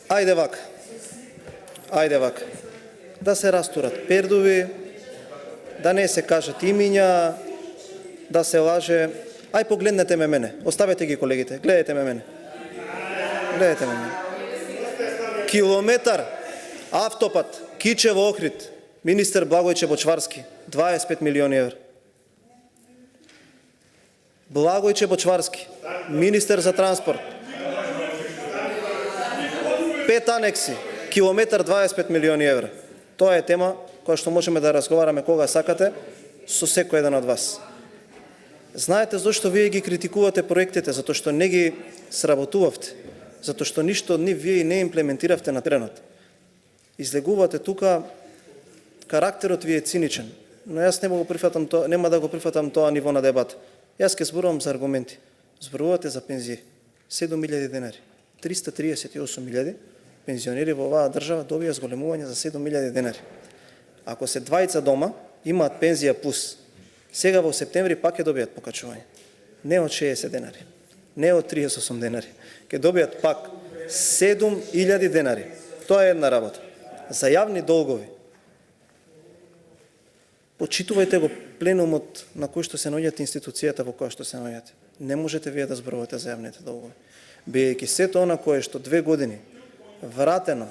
Ајде вака. Да се растурат пердови, да не се кажат имиња, да се лаже. Ај погледнете ме мене. Оставете ги колегите. Гледайте ме мене. Гледайте ме мене. Километар автопат Кичево Охрид. Министер Благојче Бочварски. 25 милиони евра. Благојче Бочварски. Министер за транспорт. 5 анекси. Километар 25 милиони евра. Тоа е тема која што можеме да разговараме кога сакате со секој еден од вас. Знаете зашто вие ги критикувате проектите? Затоа што не ги сработувавте. Затоа што ништо од нив вие не имплементиравте на теренот. Излегувате тука, карактерот ви е циничен, но јас нема да го прифатам тоа ниво на дебата. Јас ќе зборувам за аргументи. Зборувате за пензии. 7.000 денари. 338.000 пензионери во оваа држава добија зголемување за 7.000 денари. Ако се двајца дома, имаат пензија плюс. Сега во септември пак ќе добијат покачување. Не од 60 денари, не од 38 денари. Ќе добијат пак 7.000 денари. Тоа е една работа. За јавни долгови. Почитувајте го пленумот на кој што се наоѓате, институцијата во која што се наоѓате. Не можете вие да зборувате за јавните долгови. Бидејќи сето она кое што 2 години вратено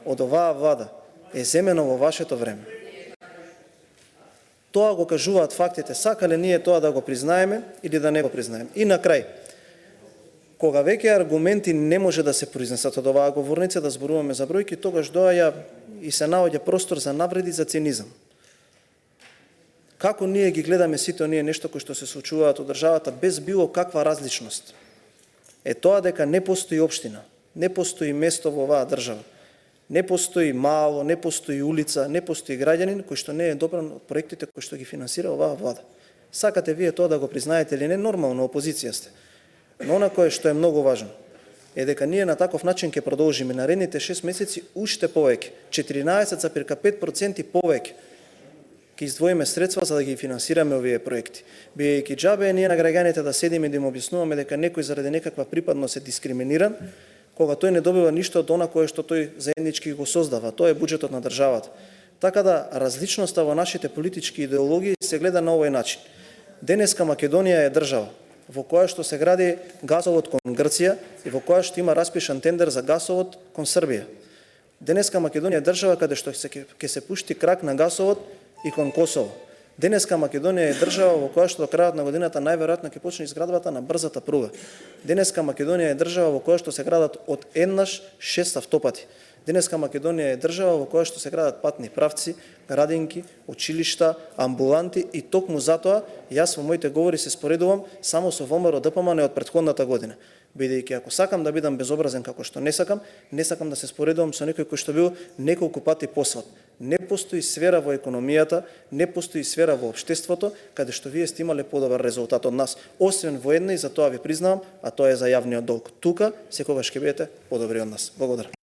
од оваа влада е земено во вашето време. Тоа го кажуваат фактите. Сакале ние тоа да го признаеме или да не го признаеме. И на крај, кога веќе аргументи не може да се произнесат од оваа говорница, да зборуваме за бројки, тогаш доаѓа и се наоѓа простор за навреди, за цинизам. Како ние ги гледаме сите оние нешто кои што се случуваат од државата без било каква различност? Е тоа дека не постои општина, не постои место во оваа држава, не постои мало, не постои улица, не постои граѓанин кој што не е добран од проектите кои што ги финансира оваа влада. Сакате вие тоа да го признаете или не, нормално, опозиција сте. Но она кое што е многу важно е дека ние на таков начин ќе продолжиме наредните 6 месеци уште повеќе, 14,5% повеќе ќе издвоиме средства за да ги финансираме овие проекти. Бидејќи џабе ние на граѓаните да седиме и да им објаснуваме дека некој заради некаква припадност е дискриминиран, кога тој не добива ништо од она кое што тој заеднички го создава. Тоа е буџетот на државата. Така да различноста во нашите политички идеологии се гледа на овој начин. Денеска Македонија е држава во која што се гради газовод кон Грција и во која што има распишан тендер за газовод кон Србија. Денеска Македонија е држава каде што ќе се пушти крак на газовод и кон Косово. Денеска Македонија е држава во која што до крајот на годината најверојатно ќе почне изградбата на брзата пруга. Денеска Македонија е држава во која што се градат од еднаш 6 автопати. Денеска Македонија е држава во која што се градат патни правци, градинки, училишта, амбуланти и токму затоа јас во моите говори се споредувам само со ВМРО ДПМН од претходната година. Бидејќи ако сакам да бидам безобразен како што не сакам да се споредувам со некој кој што бил неколку пати послаб. Не постои сфера во економијата, не постои сфера во општеството каде што вие сте имале подобар резултат од нас, освен во една и за тоа ви признавам, а тоа е за јавниот долг. Тука секогаш ќе бидете подобри од нас. Благодарам.